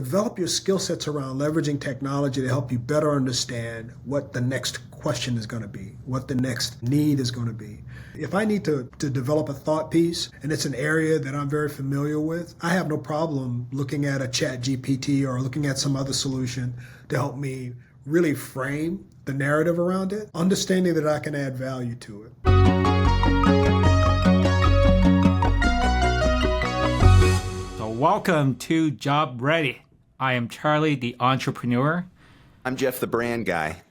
develop your skill sets around leveraging technology to help you better understand what the next question is going to be, what the next need is going to be. If I need to develop a thought piece and it's an area that I'm very familiar with, I have no problem looking at a chat GPT or looking at some other solution to help me really frame the narrative around it, understanding that I can add value to it. So welcome to Job Ready. I am Charlie, the entrepreneur. I'm Jeff, the brand guy.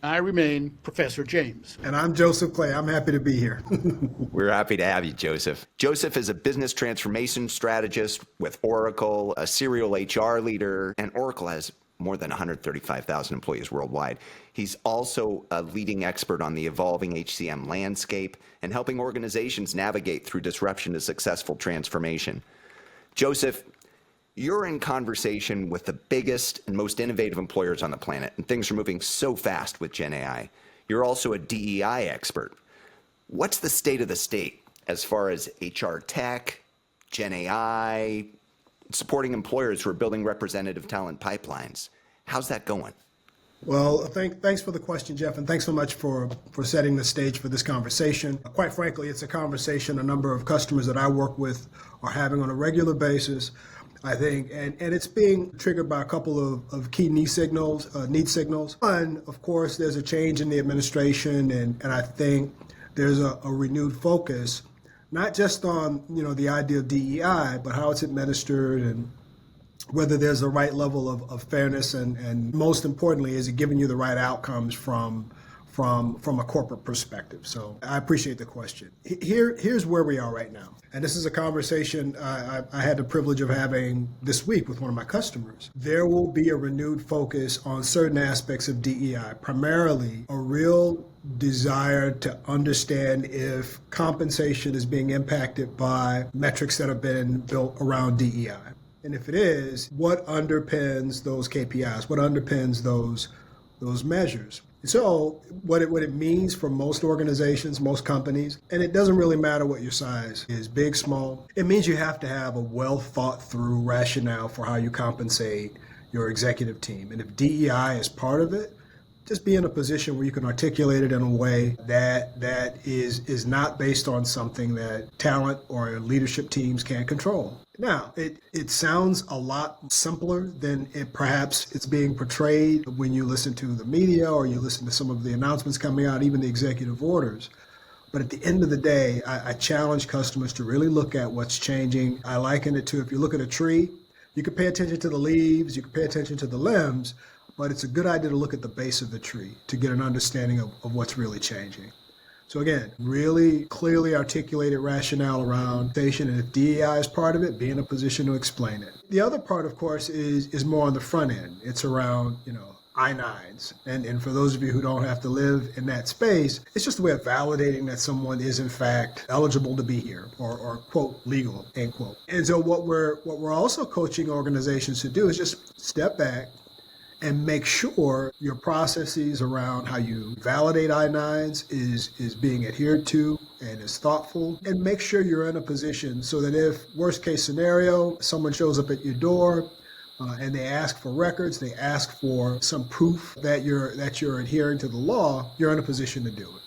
I remain Professor James. And I'm Joseph Clay. I'm happy to be here. We're happy to have you, Joseph. Joseph is a business transformation strategist with Oracle, a serial HR leader, and Oracle has more than 135,000 employees worldwide. He's also a leading expert on the evolving HCM landscape and helping organizations navigate through disruption to successful transformation. Joseph, you're in conversation with the biggest and most innovative employers on the planet, and things are moving so fast with Gen AI. You're also a DEI expert. What's the state of the state as far as HR tech, Gen AI, supporting employers who are building representative talent pipelines? How's that going? Well, thanks for the question, Jeff, and thanks so much for setting the stage for this conversation. Quite frankly, it's a conversation a number of customers that I work with are having on a regular basis. I think, and it's being triggered by a couple of key need signals. One, of course, there's a change in the administration, and I think there's a renewed focus, not just on the idea of DEI, but how it's administered and whether there's the right level of fairness, and most importantly, is it giving you the right outcomes from a corporate perspective. So I appreciate the question. Here's where we are right now. And this is a conversation I had the privilege of having this week with one of my customers. There will be a renewed focus on certain aspects of DEI, primarily a real desire to understand if compensation is being impacted by metrics that have been built around DEI. And if it is, what underpins those KPIs? What underpins those measures? So what it means for most organizations, most companies, and it doesn't really matter what your size is, big, small, it means you have to have a well thought through rationale for how you compensate your executive team. And if DEI is part of it, just be in a position where you can articulate it in a way that is not based on something that talent or leadership teams can't control. Now, it sounds a lot simpler than perhaps it's being portrayed when you listen to the media or you listen to some of the announcements coming out, even the executive orders. But at the end of the day, I challenge customers to really look at what's changing. I liken it to, if you look at a tree, you can pay attention to the leaves, you can pay attention to the limbs, but it's a good idea to look at the base of the tree to get an understanding of what's really changing. So again, really clearly articulated rationale around station, and if DEI is part of it, be in a position to explain it. The other part, of course, is more on the front end. It's around, I-9s. And for those of you who don't have to live in that space, it's just a way of validating that someone is in fact eligible to be here or quote, legal, end quote. And so what we're also coaching organizations to do is just step back and make sure your processes around how you validate I-9s is being adhered to and is thoughtful, and make sure you're in a position so that if worst case scenario, someone shows up at your door and they ask for records, they ask for some proof that you're adhering to the law, you're in a position to do it.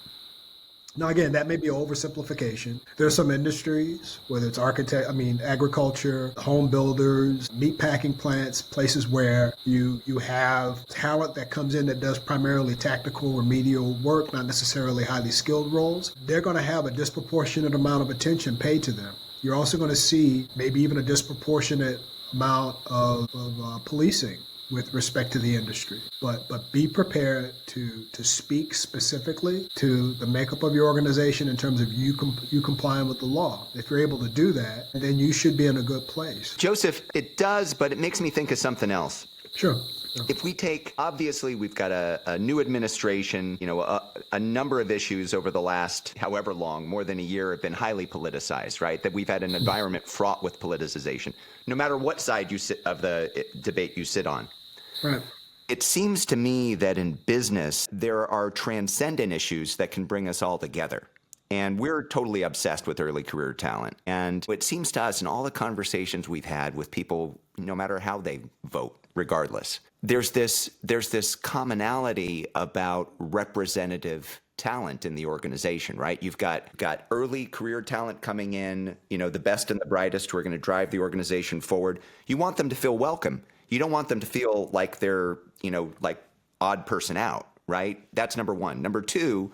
Now, again, that may be an oversimplification. There are some industries, whether it's agriculture, home builders, meat packing plants, places where you have talent that comes in that does primarily tactical remedial work, not necessarily highly skilled roles. They're going to have a disproportionate amount of attention paid to them. You're also going to see maybe even a disproportionate amount of policing with respect to the industry. But be prepared to speak specifically to the makeup of your organization in terms of you complying with the law. If you're able to do that, then you should be in a good place. Joseph, it does, but it makes me think of something else. Sure. If we take, obviously, we've got a new administration, a number of issues over the last however long, more than a year, have been highly politicized, right? That we've had an environment fraught with politicization, no matter what side you sit of the debate you sit on. Right. It seems to me that in business, there are transcendent issues that can bring us all together. And we're totally obsessed with early career talent. And it seems to us in all the conversations we've had with people, no matter how they vote, regardless, there's this commonality about representative talent in the organization, right? You've got early career talent coming in, the best and the brightest who are going to drive the organization forward. You want them to feel welcome. You don't want them to feel like they're, like odd person out, right? That's number one. Number two,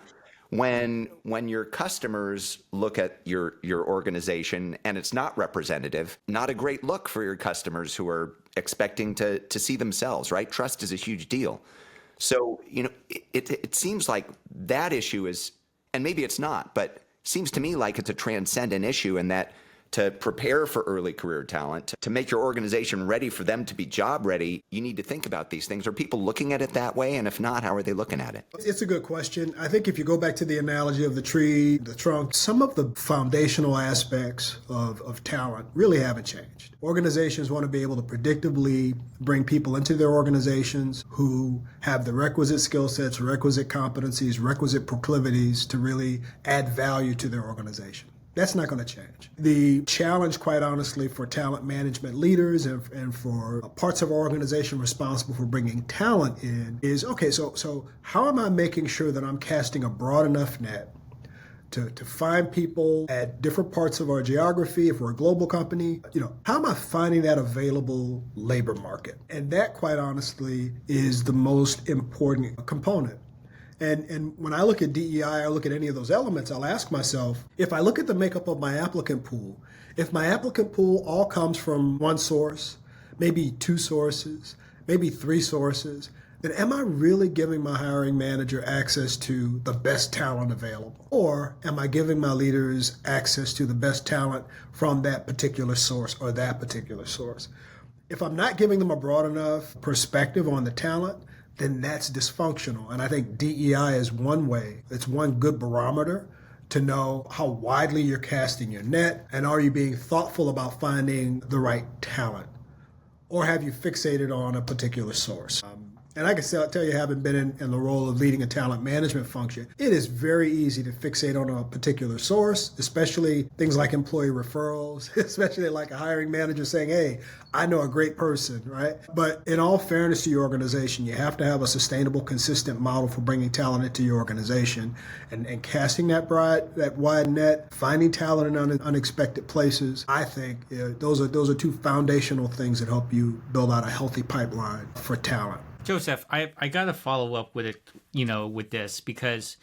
when your customers look at your organization and it's not representative, not a great look for your customers who are expecting to see themselves, right? Trust is a huge deal. So, it seems like that issue is, and maybe it's not, but seems to me like it's a transcendent issue, in that to prepare for early career talent, to make your organization ready for them to be job ready, you need to think about these things. Are people looking at it that way? And if not, how are they looking at it? It's a good question. I think if you go back to the analogy of the tree, the trunk, some of the foundational aspects of talent really haven't changed. Organizations want to be able to predictably bring people into their organizations who have the requisite skill sets, requisite competencies, requisite proclivities to really add value to their organization. That's not going to change. The challenge, quite honestly, for talent management leaders and for parts of our organization responsible for bringing talent in is, okay, so how am I making sure that I'm casting a broad enough net to find people at different parts of our geography? If we're a global company, how am I finding that available labor market? And that, quite honestly, is the most important component. And when I look at DEI, I look at any of those elements, I'll ask myself, if I look at the makeup of my applicant pool, if my applicant pool all comes from one source, maybe two sources, maybe three sources, then am I really giving my hiring manager access to the best talent available? Or am I giving my leaders access to the best talent from that particular source or that particular source? If I'm not giving them a broad enough perspective on the talent, then that's dysfunctional. And I think DEI is one way, it's one good barometer to know how widely you're casting your net, and are you being thoughtful about finding the right talent? Or have you fixated on a particular source? And I can tell you, having been in the role of leading a talent management function, it is very easy to fixate on a particular source, especially things like employee referrals, especially like a hiring manager saying, hey, I know a great person, right? But in all fairness to your organization, you have to have a sustainable, consistent model for bringing talent into your organization and casting that wide net, finding talent in unexpected places. I think those are two foundational things that help you build out a healthy pipeline for talent. Joseph, I got to follow up with it, with this, because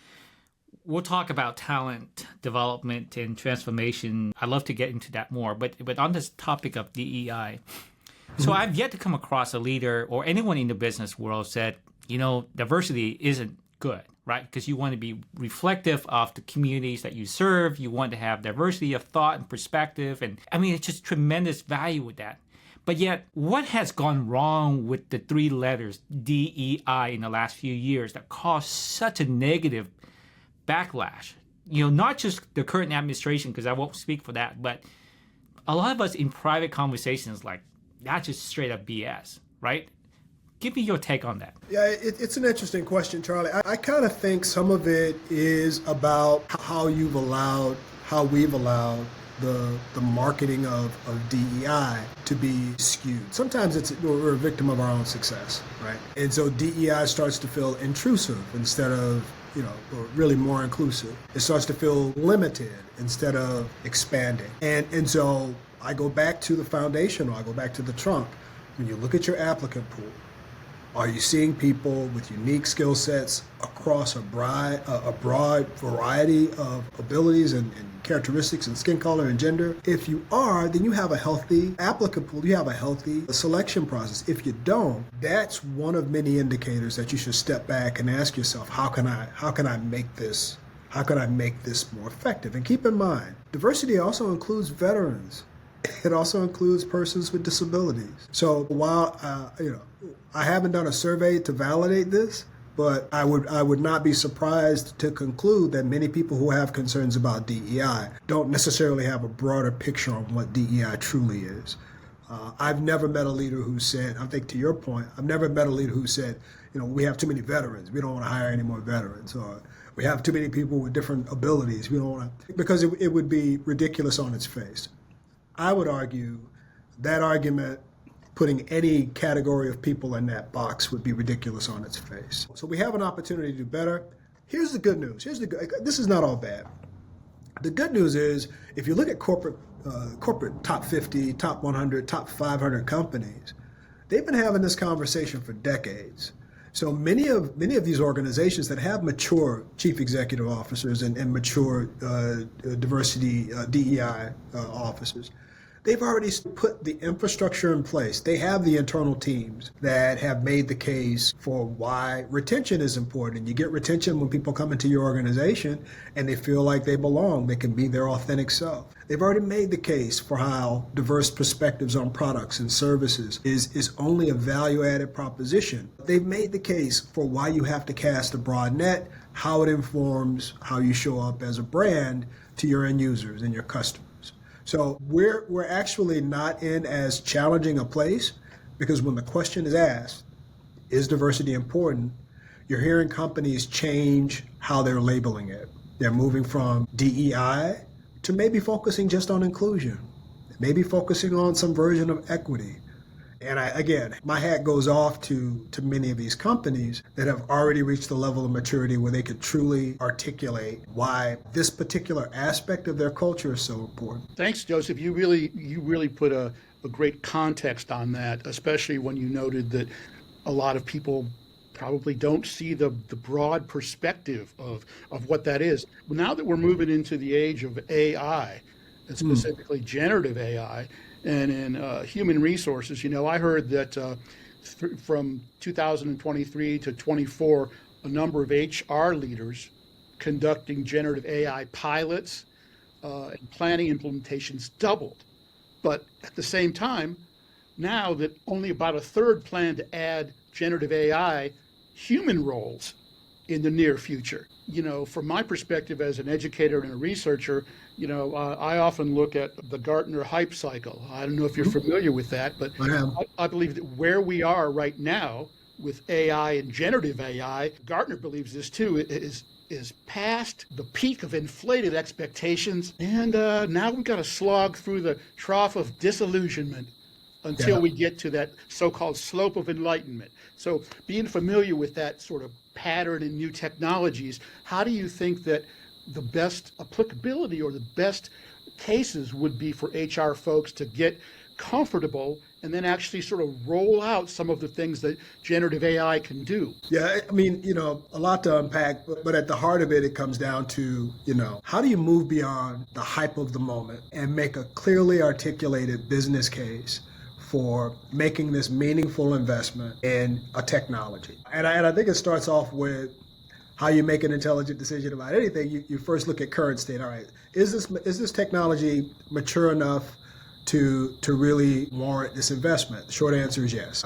we'll talk about talent development and transformation. I'd love to get into that more, but on this topic of DEI, so I've yet to come across a leader or anyone in the business world said, diversity isn't good, right? Because you want to be reflective of the communities that you serve. You want to have diversity of thought and perspective. And I mean, it's just tremendous value with that. But yet, what has gone wrong with the three letters DEI in the last few years that caused such a negative backlash? Not just the current administration, because I won't speak for that, but a lot of us in private conversations, like, that's just straight up BS, right? Give me your take on that. Yeah, it's an interesting question, Charlie. I kind of think some of it is about how we've allowed the marketing of DEI to be skewed. Sometimes we're a victim of our own success, right? And so DEI starts to feel intrusive instead of, or really more inclusive. It starts to feel limited instead of expanding. And so I go back to the foundational, I go back to the trunk. When you look at your applicant pool, are you seeing people with unique skill sets across a broad variety of abilities and characteristics and skin color and gender? If you are, then you have a healthy applicant pool. You have a healthy selection process. If you don't, that's one of many indicators that you should step back and ask yourself, how can I make this more effective? And keep in mind, diversity also includes veterans. It also includes persons with disabilities. So while I haven't done a survey to validate this, but I would not be surprised to conclude that many people who have concerns about DEI don't necessarily have a broader picture on what DEI truly is. I've never met a leader who said, I think to your point, I've never met a leader who said, we have too many veterans. We don't want to hire any more veterans. Or We have too many people with different abilities. We don't want to, because it would be ridiculous on its face. I would argue that argument, putting any category of people in that box, would be ridiculous on its face. So we have an opportunity to do better. Here's the good news. This is not all bad. The good news is, if you look at corporate top 50, top 100, top 500 companies, they've been having this conversation for decades. So many of these organizations that have mature chief executive officers and mature diversity DEI officers, they've already put the infrastructure in place. They have the internal teams that have made the case for why retention is important. You get retention when people come into your organization and they feel like they belong. They can be their authentic self. They've already made the case for how diverse perspectives on products and services is only a value-added proposition. They've made the case for why you have to cast a broad net, how it informs how you show up as a brand to your end users and your customers. So we're actually not in as challenging a place, because when the question is asked, is diversity important? You're hearing companies change how they're labeling it. They're moving from DEI to maybe focusing just on inclusion, maybe focusing on some version of equity. And again, my hat goes off to many of these companies that have already reached the level of maturity where they could truly articulate why this particular aspect of their culture is so important. Thanks, Joseph. You really put a great context on that, especially when you noted that a lot of people probably don't see the broad perspective of what that is. Now that we're moving into the age of AI, and specifically generative AI, and in human resources, I heard that from 2023 to 24, a number of HR leaders conducting generative AI pilots and planning implementations doubled. But at the same time, now that only about a third plan to add generative AI human roles in the near future. From my perspective as an educator and a researcher, I often look at the Gartner hype cycle. I don't know if you're familiar with that, but I believe that where we are right now with AI and generative AI, Gartner believes this too, is past the peak of inflated expectations. And now we've got to slog through the trough of disillusionment until we get to that so-called slope of enlightenment. So being familiar with that sort of pattern in new technologies, how do you think that the best applicability or the best cases would be for HR folks to get comfortable and then actually sort of roll out some of the things that generative AI can do? Yeah, I mean, a lot to unpack, but at the heart of it, it comes down to, how do you move beyond the hype of the moment and make a clearly articulated business case for making this meaningful investment in a technology? And I think it starts off with how you make an intelligent decision about anything. You first look at current state. All right, is this technology mature enough to really warrant this investment? The short answer is yes.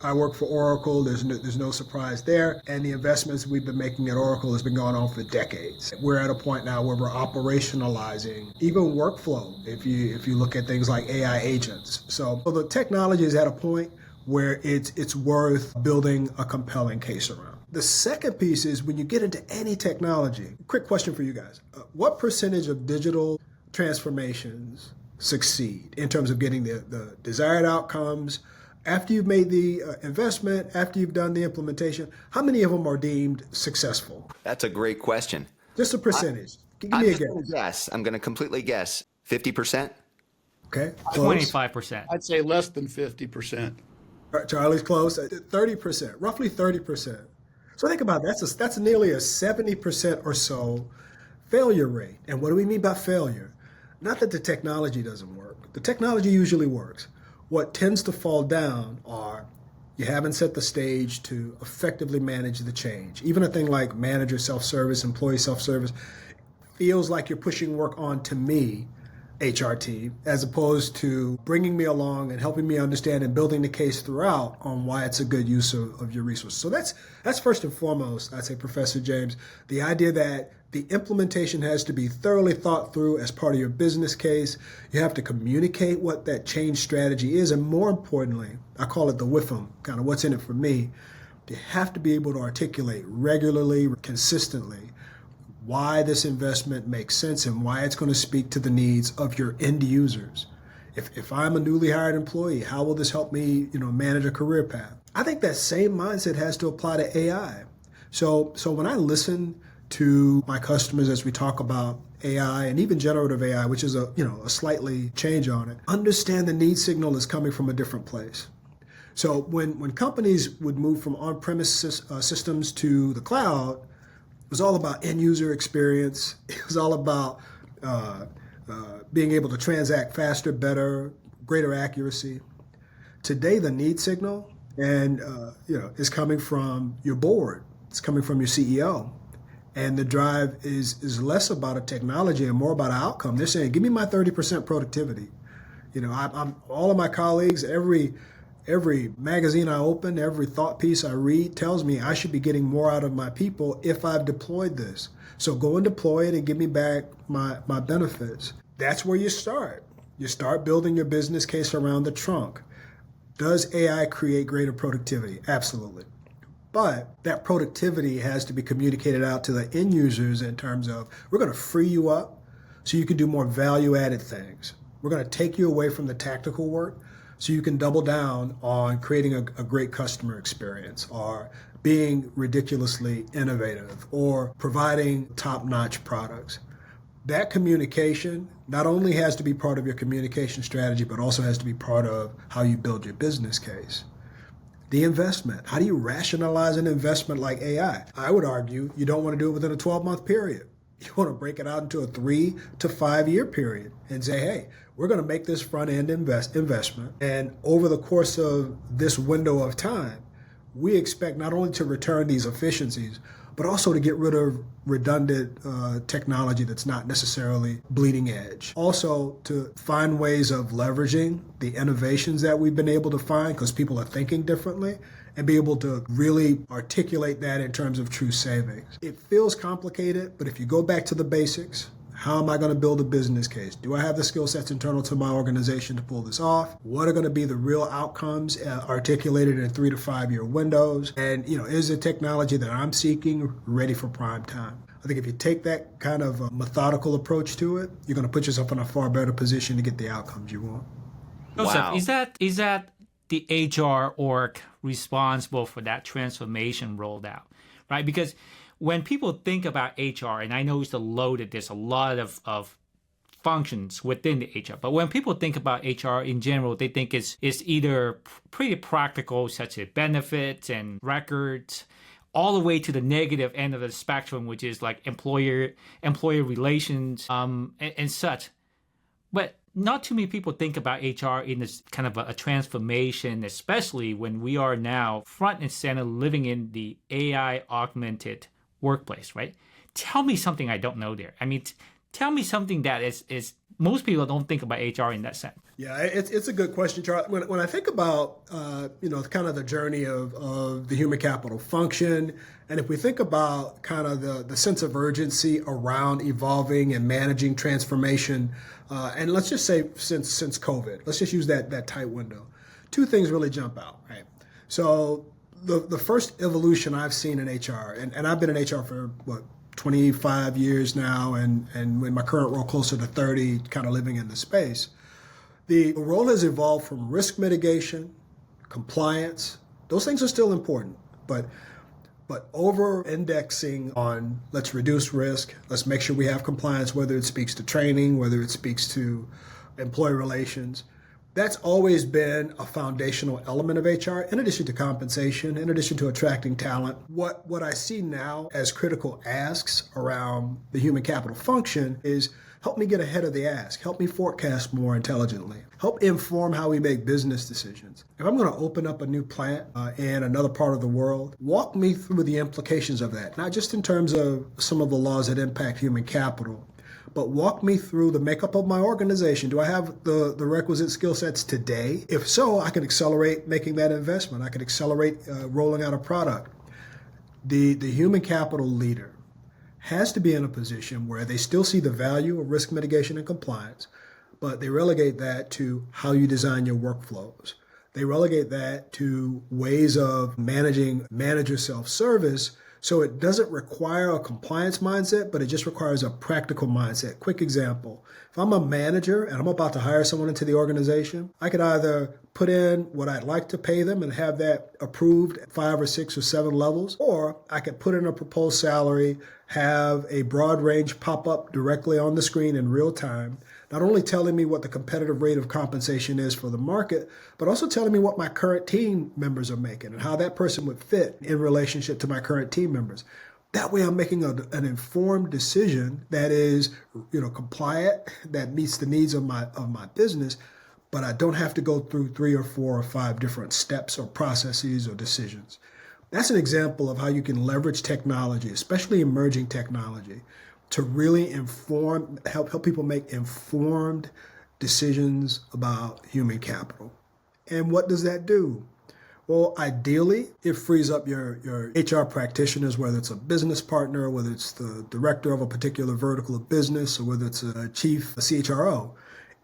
I work for Oracle. There's no surprise there. And the investments we've been making at Oracle has been going on for decades. We're at a point now where we're operationalizing even workflow. If you look at things like AI agents. So the technology is at a point where it's worth building a compelling case around. The second piece is when you get into any technology. Quick question for you guys. What percentage of digital transformations succeed in terms of getting the desired outcomes? After you've made the investment, after you've done the implementation, how many of them are deemed successful? That's a great question. Just a percentage. Give me a guess. I'm going to completely guess. 50%? Okay. Close. 25%. I'd say less than 50%. Charlie's close. 30%, roughly 30%. So think about that. That's nearly a 70% or so failure rate. And what do we mean by failure? Not that the technology doesn't work. The technology usually works. What tends to fall down are you haven't set the stage to effectively manage the change. Even a thing like manager self-service, employee self-service, feels like you're pushing work on to me, HR team, as opposed to bringing me along and helping me understand and building the case throughout on why it's a good use of your resources. So that's first and foremost, I'd say, Professor James, the idea that the implementation has to be thoroughly thought through as part of your business case. You have to communicate what that change strategy is. And more importantly, I call it the WIFM, kind of what's in it for me. You have to be able to articulate regularly, consistently, why this investment makes sense and why it's going to speak to the needs of your end users. If I'm a newly hired employee, how will this help me, manage a career path? I think that same mindset has to apply to AI. So when I listen to my customers as we talk about AI and even generative AI, which is a slightly change on it, understand the need signal is coming from a different place. So when companies would move from on-premise systems to the cloud, it was all about end user experience. It was all about being able to transact faster, better, greater accuracy. Today, the need signal is coming from your board. It's coming from your CEO. And the drive is less about a technology and more about an outcome. They're saying, give me my 30% productivity. I'm all of my colleagues, every magazine I open, every thought piece I read tells me I should be getting more out of my people if I've deployed this. So go and deploy it and give me back my benefits. That's where you start. You start building your business case around the trunk. Does AI create greater productivity? Absolutely. But that productivity has to be communicated out to the end users in terms of, we're going to free you up so you can do more value-added things. We're going to take you away from the tactical work so you can double down on creating a great customer experience, or being ridiculously innovative, or providing top-notch products. That communication not only has to be part of your communication strategy, but also has to be part of how you build your business case. The investment. How do you rationalize an investment like AI? I would argue you don't want to do it within a 12-month period. You want to break it out into a 3 to 5 year period and say, hey, we're going to make this front-end investment. And over the course of this window of time, we expect not only to return these efficiencies, but also to get rid of redundant technology that's not necessarily bleeding edge. Also, to find ways of leveraging the innovations that we've been able to find because people are thinking differently, and be able to really articulate that in terms of true savings. It feels complicated, but if you go back to the basics, how am I going to build a business case? Do I have the skill sets internal to my organization to pull this off? What are going to be the real outcomes articulated in 3 to 5 year windows? And, is the technology that I'm seeking ready for prime time? I think if you take that kind of methodical approach to it, you're going to put yourself in a far better position to get the outcomes you want. Joseph, Wow. is that the HR org responsible for that transformation rolled out, right? Because when people think about HR, and I know it's loaded, there's a lot of functions within the HR, but when people think about HR in general, they think it's either pretty practical, such as benefits and records, all the way to the negative end of the spectrum, which is like employer relations and such. But not too many people think about HR in this kind of a transformation, especially when we are now front and center living in the AI augmented workplace, right? Tell me something I don't know there. I mean, tell me something that is most people don't think about HR in that sense. Yeah, it's a good question, Charles. When I think about kind of the journey of the human capital function, and if we think about kind of the sense of urgency around evolving and managing transformation, and let's just say since COVID, let's just use that tight window. Two things really jump out, right? So the first evolution I've seen in HR, and I've been in HR for 25 years now, and in my current role closer to 30, kind of living in the space. The role has evolved from risk mitigation, compliance. Those things are still important, but over-indexing on let's reduce risk, let's make sure we have compliance, whether it speaks to training, whether it speaks to employee relations. That's always been a foundational element of HR, in addition to compensation, in addition to attracting talent. What I see now as critical asks around the human capital function is help me get ahead of the ask, help me forecast more intelligently, help inform how we make business decisions. If I'm going to open up a new plant in another part of the world, walk me through the implications of that, not just in terms of some of the laws that impact human capital, but walk me through the makeup of my organization. Do I have the requisite skill sets today? If so, I can accelerate making that investment. I can accelerate rolling out a product. The human capital leader has to be in a position where they still see the value of risk mitigation and compliance, but they relegate that to how you design your workflows. They relegate that to ways of managing manager self-service. So it doesn't require a compliance mindset, but it just requires a practical mindset. Quick example. If I'm a manager and I'm about to hire someone into the organization, I could either put in what I'd like to pay them and have that approved at 5 or 6 or 7 levels, or I could put in a proposed salary, have a broad range pop up directly on the screen in real time, not only telling me what the competitive rate of compensation is for the market, but also telling me what my current team members are making and how that person would fit in relationship to my current team members. That way I'm making an informed decision that is, compliant, that meets the needs of my business, but I don't have to go through 3 or 4 or 5 different steps or processes or decisions. That's an example of how you can leverage technology, especially emerging technology, to really help people make informed decisions about human capital. And what does that do? Well, ideally, it frees up your HR practitioners, whether it's a business partner, whether it's the director of a particular vertical of business, or whether it's a chief, a CHRO.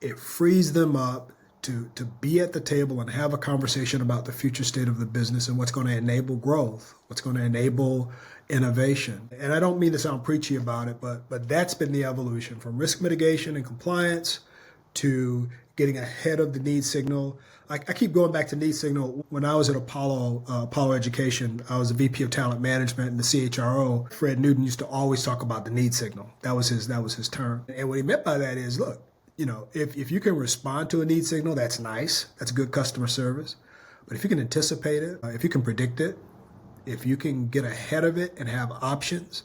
It frees them up to be at the table and have a conversation about the future state of the business and what's going to enable growth, what's going to enable innovation. And I don't mean to sound preachy about it, but that's been the evolution from risk mitigation and compliance to getting ahead of the need signal. I keep going back to need signal. When I was at Apollo Education, I was a VP of talent management, and the CHRO, Fred Newton, used to always talk about the need signal. That was his term. And what he meant by that is, look, if you can respond to a need signal, that's nice. That's good customer service. But if you can anticipate it, if you can predict it, if you can get ahead of it and have options,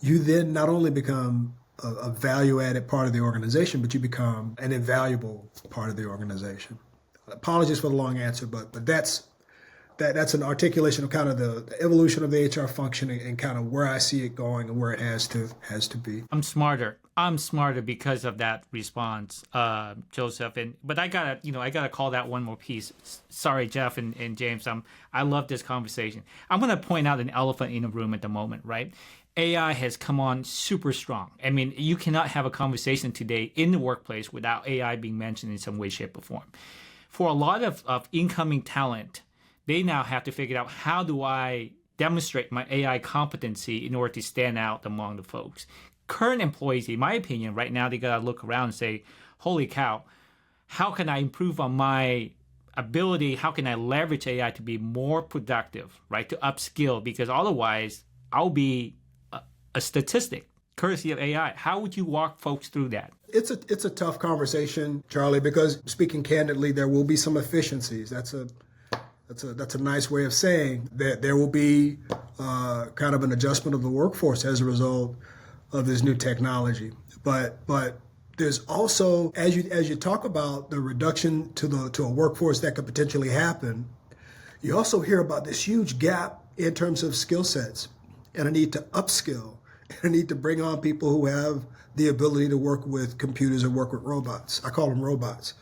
you then not only become a value-added part of the organization, but you become an invaluable part of the organization. Apologies for the long answer, but that's an articulation of kind of the evolution of the HR function and kind of where I see it going and where it has to be. I'm smarter because of that response, Joseph. But I gotta call that one more piece. Sorry, Jeff and James. I love this conversation. I'm gonna point out an elephant in the room at the moment, right? AI has come on super strong. I mean, you cannot have a conversation today in the workplace without AI being mentioned in some way, shape, or form. For a lot of incoming talent, they now have to figure out, how do I demonstrate my AI competency in order to stand out among the folks? Current employees, in my opinion, right now, they got to look around and say, holy cow, how can I improve on my ability? How can I leverage AI to be more productive, right? To upskill, because otherwise I'll be a statistic, courtesy of AI. How would you walk folks through that? It's a tough conversation, Charlie, because speaking candidly, there will be some efficiencies. That's a nice way of saying that there will be kind of an adjustment of the workforce as a result of this new technology. But there's also, as you talk about the reduction to a workforce that could potentially happen, you also hear about this huge gap in terms of skill sets and a need to upskill and a need to bring on people who have the ability to work with computers and work with robots. I call them robots.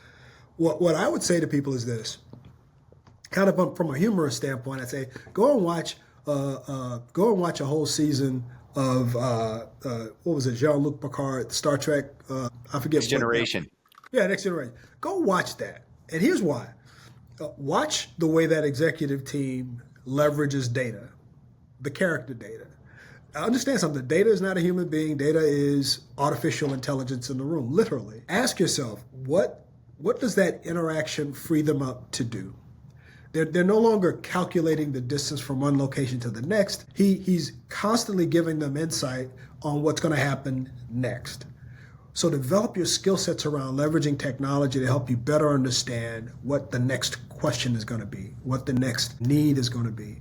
What I would say to people is this, kind of from a humorous standpoint. I'd say go and watch a whole season of what was it, Jean-Luc Picard, Star Trek? I forget. Next Generation. Next Generation. Go watch that, and here's why. Watch the way that executive team leverages data, the character data. Understand something. Data is not a human being. Data is artificial intelligence in the room, literally. Ask yourself, what does that interaction free them up to do? They're no longer calculating the distance from one location to the next. He's constantly giving them insight on what's going to happen next. So develop your skill sets around leveraging technology to help you better understand what the next question is going to be, what the next need is going to be.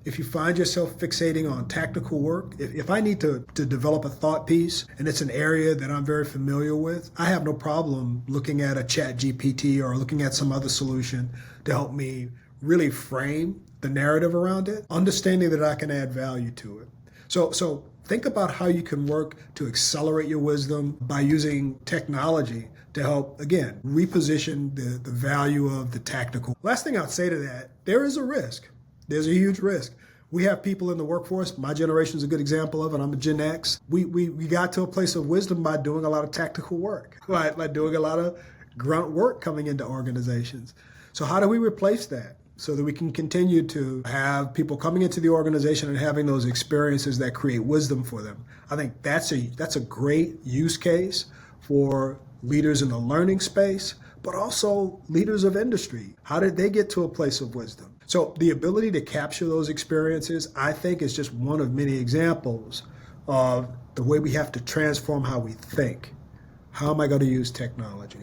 If you find yourself fixating on tactical work, if I need to develop a thought piece and it's an area that I'm very familiar with, I have no problem looking at a chat GPT or looking at some other solution to help me really frame the narrative around it, understanding that I can add value to it. So think about how you can work to accelerate your wisdom by using technology to help, again, reposition the value of the tactical. Last thing I'd say to that, there is a risk. There's a huge risk. We have people in the workforce. My generation is a good example of it. I'm a Gen X. We got to a place of wisdom by doing a lot of tactical work, right? By doing a lot of grunt work coming into organizations. So how do we replace that so that we can continue to have people coming into the organization and having those experiences that create wisdom for them? I think that's a great use case for leaders in the learning space, but also leaders of industry. How did they get to a place of wisdom? So the ability to capture those experiences, I think, is just one of many examples of the way we have to transform how we think. How am I going to use technology?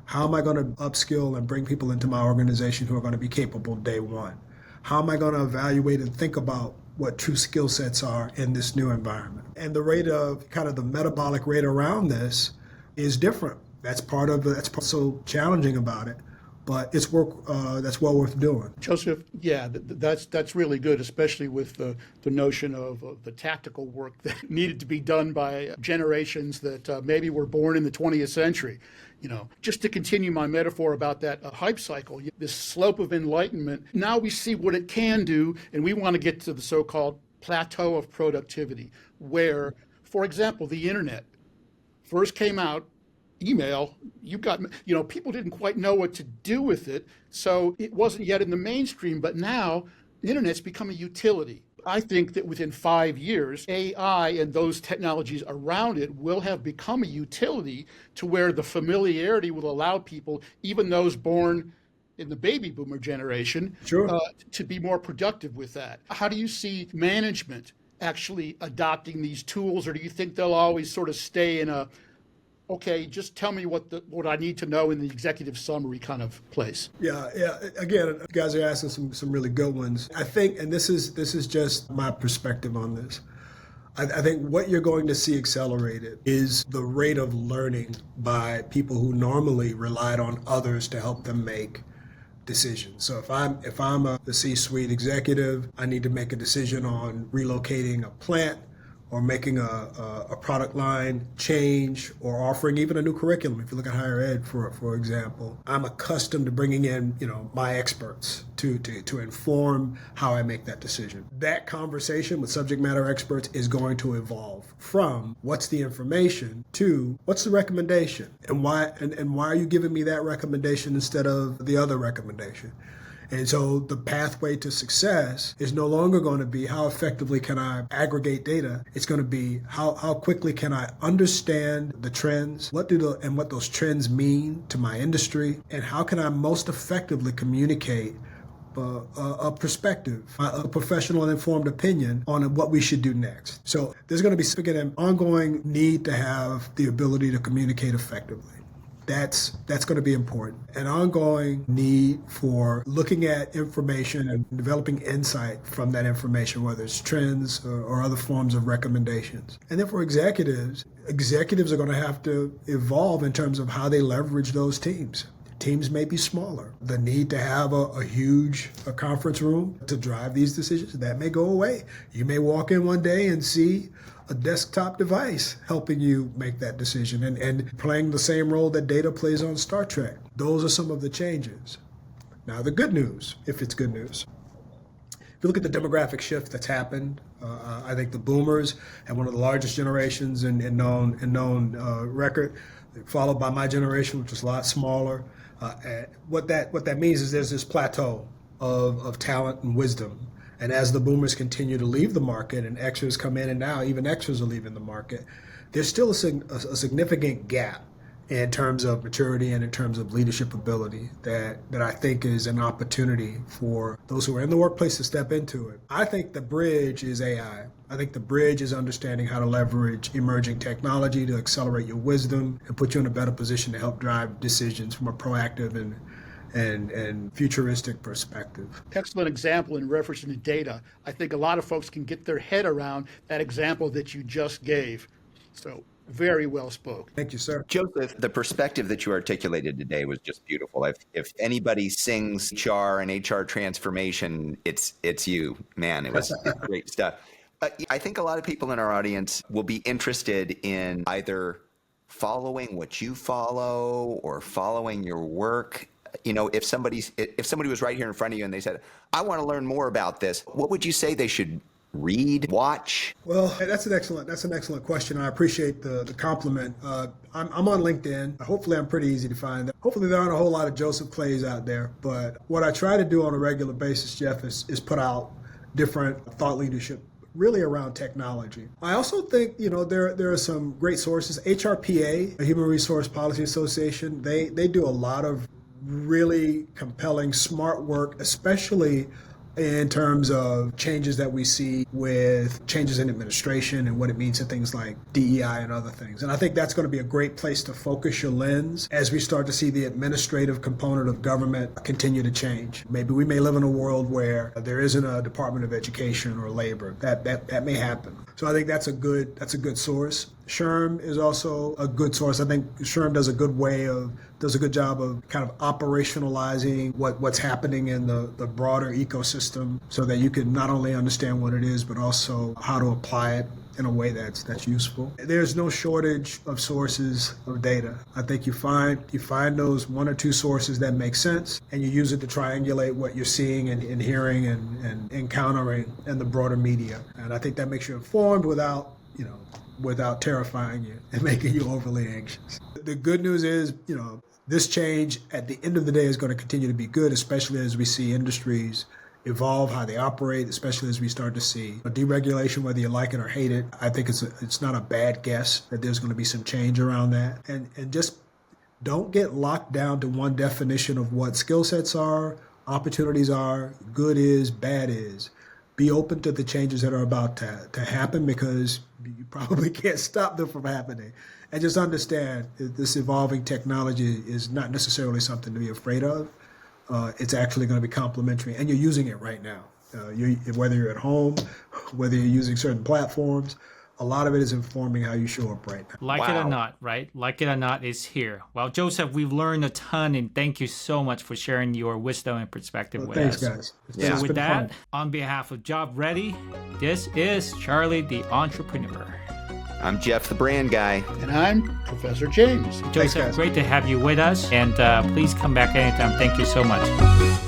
How am I going to upskill and bring people into my organization who are going to be capable day one? How am I going to evaluate and think about what true skill sets are in this new environment? And the rate of kind of the metabolic rate around this is different. That's what's so challenging about it. But it's work that's well worth doing. Joseph, yeah, that's really good, especially with the notion of the tactical work that needed to be done by generations that maybe were born in the 20th century. Just to continue my metaphor about that hype cycle, this slope of enlightenment, now we see what it can do, and we want to get to the so-called plateau of productivity, where, for example, the internet first came out. Email, people didn't quite know what to do with it, so it wasn't yet in the mainstream, but now the internet's become a utility. I think that within 5 years, AI and those technologies around it will have become a utility to where the familiarity will allow people, even those born in the baby boomer generation, Sure. To be more productive with that. How do you see management actually adopting these tools, or do you think they'll always sort of stay in a okay, just tell me what I need to know in the executive summary kind of place? Yeah. Again, you guys are asking some really good ones. I think, and this is just my perspective on this. I think what you're going to see accelerated is the rate of learning by people who normally relied on others to help them make decisions. So if I'm the C-suite executive, I need to make a decision on relocating a plant, or making a product line change, or offering even a new curriculum. If you look at higher ed, for example, I'm accustomed to bringing in, my experts to inform how I make that decision. That conversation with subject matter experts is going to evolve from what's the information to what's the recommendation, and why are you giving me that recommendation instead of the other recommendation? And so the pathway to success is no longer going to be how effectively can I aggregate data. It's going to be how quickly can I understand the trends, what those trends mean to my industry, and how can I most effectively communicate a perspective, a professional and informed opinion on what we should do next. So there's going to be an ongoing need to have the ability to communicate effectively. That's going to be important. An ongoing need for looking at information and developing insight from that information, whether it's trends or other forms of recommendations. And then for executives are going to have to evolve in terms of how they leverage those teams. Teams may be smaller. The need to have a huge conference room to drive these decisions, that may go away. You may walk in one day and see a desktop device helping you make that decision and playing the same role that data plays on Star Trek. Those are some of the changes. Now, the good news, if it's good news. If you look at the demographic shift that's happened, I think the boomers have one of the largest generations in known record, followed by my generation, which is a lot smaller. What that means is there's this plateau of talent and wisdom. And as the boomers continue to leave the market and extras come in, and now even extras are leaving the market, there's still a significant gap in terms of maturity and in terms of leadership ability that I think is an opportunity for those who are in the workplace to step into it. I think the bridge is AI. I think the bridge is understanding how to leverage emerging technology to accelerate your wisdom and put you in a better position to help drive decisions from a proactive and futuristic perspective. Excellent example in reference to data. I think a lot of folks can get their head around that example that you just gave. So very well spoken. Thank you, sir. Joseph, the perspective that you articulated today was just beautiful. If anybody sings HR and HR transformation, it's you, man. It was great stuff. I think a lot of people in our audience will be interested in either following what you follow or following your work. If somebody was right here in front of you and they said, I want to learn more about this, what would you say they should read, watch? Well, that's an excellent question. I appreciate the compliment. I'm on LinkedIn. Hopefully I'm pretty easy to find. Hopefully there aren't a whole lot of Joseph Clays out there, but what I try to do on a regular basis, Jeff, is put out different thought leadership really around technology. I also think, there are some great sources. HRPA, a Human Resource Policy Association, they do a lot of really compelling, smart work, especially in terms of changes that we see with changes in administration and what it means to things like DEI and other things. And I think that's going to be a great place to focus your lens as we start to see the administrative component of government continue to change. Maybe we may live in a world where there isn't a Department of Education or Labor. That may happen. So I think that's a good source. SHRM is also a good source. I think SHRM does a good job of kind of operationalizing what's happening in the broader ecosystem so that you can not only understand what it is, but also how to apply it in a way that's useful. There's no shortage of sources of data. I think you find those one or two sources that make sense, and you use it to triangulate what you're seeing and hearing and encountering in the broader media. And I think that makes you informed without terrifying you and making you overly anxious. The good news is, this change at the end of the day is going to continue to be good, especially as we see industries evolve how they operate, especially as we start to see a deregulation, whether you like it or hate it. I think it's not a bad guess that there's going to be some change around that. And just don't get locked down to one definition of what skill sets are, opportunities are, good is, bad is. Be open to the changes that are about to happen, because you probably can't stop them from happening. And just understand that this evolving technology is not necessarily something to be afraid of. It's actually going to be complementary, and you're using it right now. Whether you're at home, whether you're using certain platforms, a lot of it is informing how you show up right now. Like it or not, right? Like it or not is here. Well, Joseph, we've learned a ton, and thank you so much for sharing your wisdom and perspective with Thanks, us. guys. So with that, fun. on behalf of Job Ready, this is Charlie the Entrepreneur. I'm Jeff, the brand guy. And I'm Professor James. Joseph, guys. great to have you with us, and please come back anytime. Thank you so much.